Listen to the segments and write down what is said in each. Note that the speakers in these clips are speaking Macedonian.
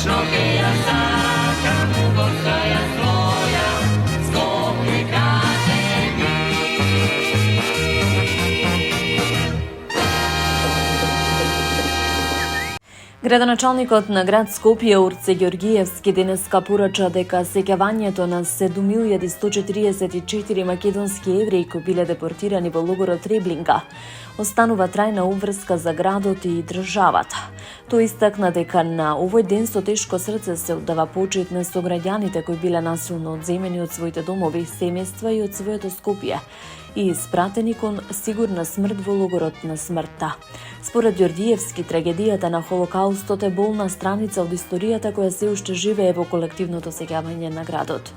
Вечно ќе ја сакам, горка ја своја, Скопје кажи ми. Градоначалникот на град Скопје Орце Ѓоргиевски денеска порача дека сеќавањето на 7144 македонски евреи кои биле депортирани во логорот Треблинка останува трајна обврска за градот и државата. Тој истакна дека на овој ден со тешко срце се оддава почит на сограѓаните кои биле насилно одземени од своите домови, семејства и од своето Скопје и испратени кон сигурна смрт во логорот на смртта. Според Ѓоргиевски, трагедијата на Холокаустот е болна страница од историјата која се уште живее во колективното сеќавање на градот.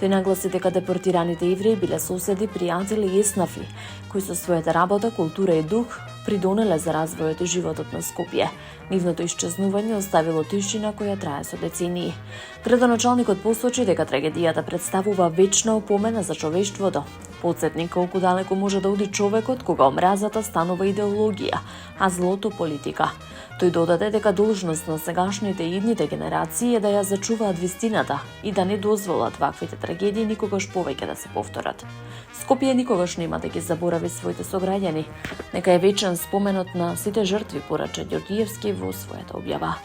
Тој нагласи дека депортираните евреи биле соседи, пријатели и еснафи, кои со својата работа, култура и дух придонеле за развојот и животот на Скопје. Нивното исчезнување оставило тишина која трае со децении. Градоначалникот посочи дека трагедијата представува вечна опомена за човештвото. Подсетник колку далеко може да оди човекот кога омразата станува идеологија, а злото политика. Тој додаде дека должност на сегашните и идните генерации е да ја зачуваат вистината и да не дозволат ваквите трагедии никогаш повеќе да се повторат. Скопје никогаш нема да ги заборави своите сограѓани. Нека е вечен споменот на сите жртви, порача Ѓоргиевски во својата објава.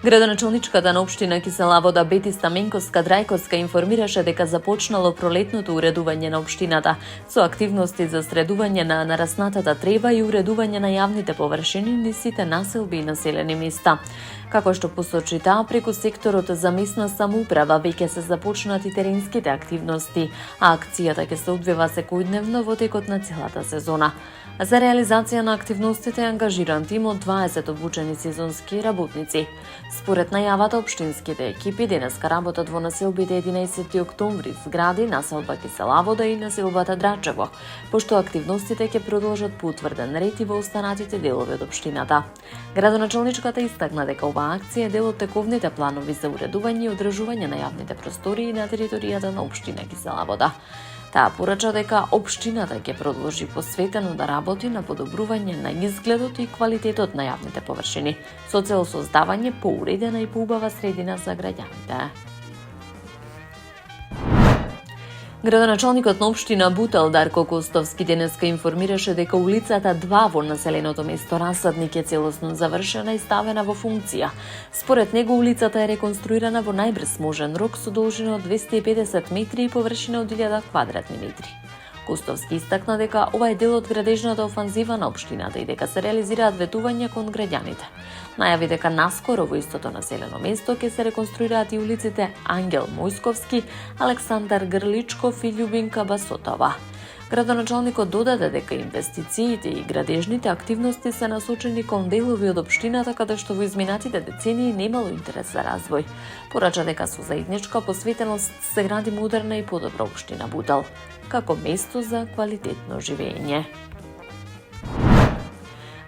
Градоначалничката на општина Кисела Вода Бети Стаменковска Драјковска информираше дека започнало пролетното уредување на општината со активности за средување на нараснатата трева и уредување на јавните површини низ сите населби и населени места. Како што посочи таа, преку секторот за местна самоуправа веќе се започнати теренските активности, а акцијата ќе се одвива секојдневно во текот на целата сезона. За реализација на активностите е ангажиран тим од 20 обучени сезонски работници. Според најавата, општинските екипи денеска работат во населбите 11 октомври, згради, населба Кисела Вода и населбата Драчево, пошто активностите ќе продолжат по утврден ред и во останатите делови од општината. Градоначалничката истакна дека оваа акција е дел од тековните планови за уредување и одржување на јавните простории на територијата на општина Кисела Вода. Таа порача дека општината ќе продолжи посветено да работи на подобрување на изгледот и квалитетот на јавните површини, со цел создавање поуредена и поубава средина за граѓаните. Градоначалникот на општина Бутел Дарко Костовски денеска информираше дека улицата 2 во населеното место Расадник е целосно завршена и ставена во функција. Според него улицата е реконструирана во најбрз можен рок со должина од 250 метри и површина од 1000 квадратни метри. Костовски истакна дека ова е дел од градежната офанзива на општината и дека се реализираат ветувања кон граѓаните. Најави дека наскоро во истото населено место ќе се реконструираат и улиците Ангел Мојсковски, Александар Грличков и Љубинка Басотова. Градоначалникот додаде дека инвестициите и градежните активности се насочени кон делови од општината каде што во изминатите децении немало интерес за развој. Порача дека со заедничка посветеност се гради модерна и подобра општина Бутел, како место за квалитетно живење.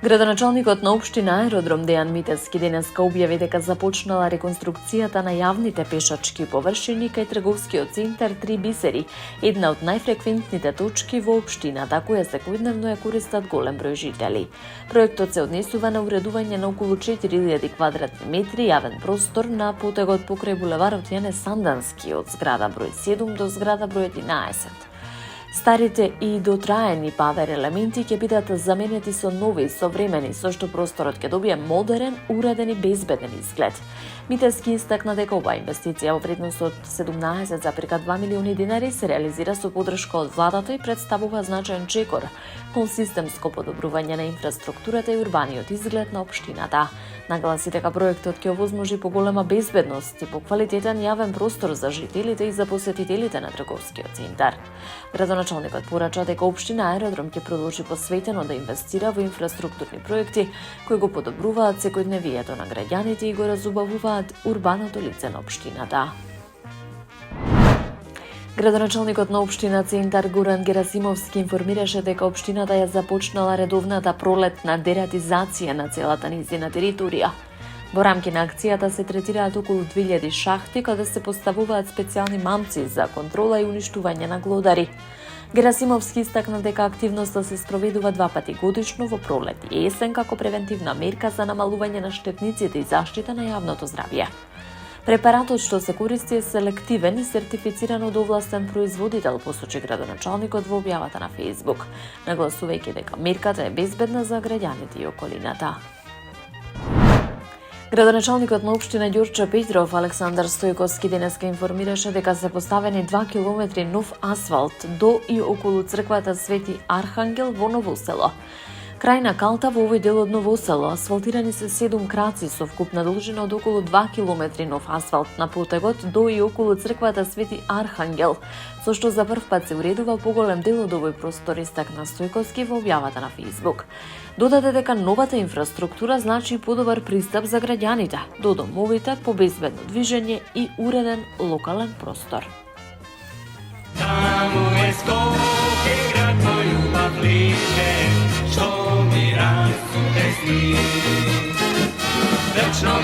Градоначалникот на општина Аеродром Дејан Митевски денеска објави дека започнала реконструкцијата на јавните пешачки површини кај трговскиот центар Три бисери, една од најфреквентните точки во општината, која секојдневно ја користат голем број жители. Проектот се однесува на уредување на околу 4000 квадратни метри јавен простор на потегот покрај булеварот Јане Сандански од зграда број 7 до зграда број 11. Старите и дотраени павер елементи ќе бидат заменети со нови, современи, со што просторот ќе добие модерен, уреден и безбеден изглед. Митевски истакна дека оваа инвестиција во вредност од 17,2 милиони динари се реализира со поддршка од владата и представува значаен чекор кон системско подобрување на инфраструктурата и урбаниот изглед на општината. Нагласи дека проектот ќе овозможи поголема безбедност и поквалитетен јавен простор за жителите и за посетителите на трговскиот центар. Градоначалникот порача дека општина Аеродром ќе продолжи посветено да инвестира во инфраструктурни проекти кои го подобруваат секојдневието на граѓаните и го разубавуваат урбаното лице на општината. Градоначалникот на општина Центар Горан Герасимовски информираше дека општината ја започнала редовната пролетна дератизација на целата низина територија. Во рамки на акцијата се третираат околу 2000 шахти каде се поставуваат специјални мамци за контрола и уништување на глодари. Герасимовски истакна дека активноста се спроведува 2 пати годишно во пролет и есен како превентивна мерка за намалување на штетниците и заштита на јавното здравје. Препаратот што се користи е селективен и сертифициран од овластен производител, посочи градоначалникот во објавата на Facebook, нагласувајќи дека мерката е безбедна за граѓаните и околината. Градоначалникот на општина Ѓурче Петров Александар Стојковски денеска информираше дека се поставени 2 километри нов асфалт до и околу црквата Свети Архангел во Ново село. Крај на калта во овој дел од Ново село асфалтирани се 7 краци со вкупна должина од околу 2 километри нов асфалт на потегот до и околу црквата Свети Архангел, со што за прв пат се уредува поголем дел од овој простор, истакна Стојковски во објавата на Facebook. Додаде дека новата инфраструктура значи подобар пристап за граѓаните до домовите, побезбедно движење и уреден локален простор. Таму е Скопје, град мој љубав лише, што ми расуте сни. Вечно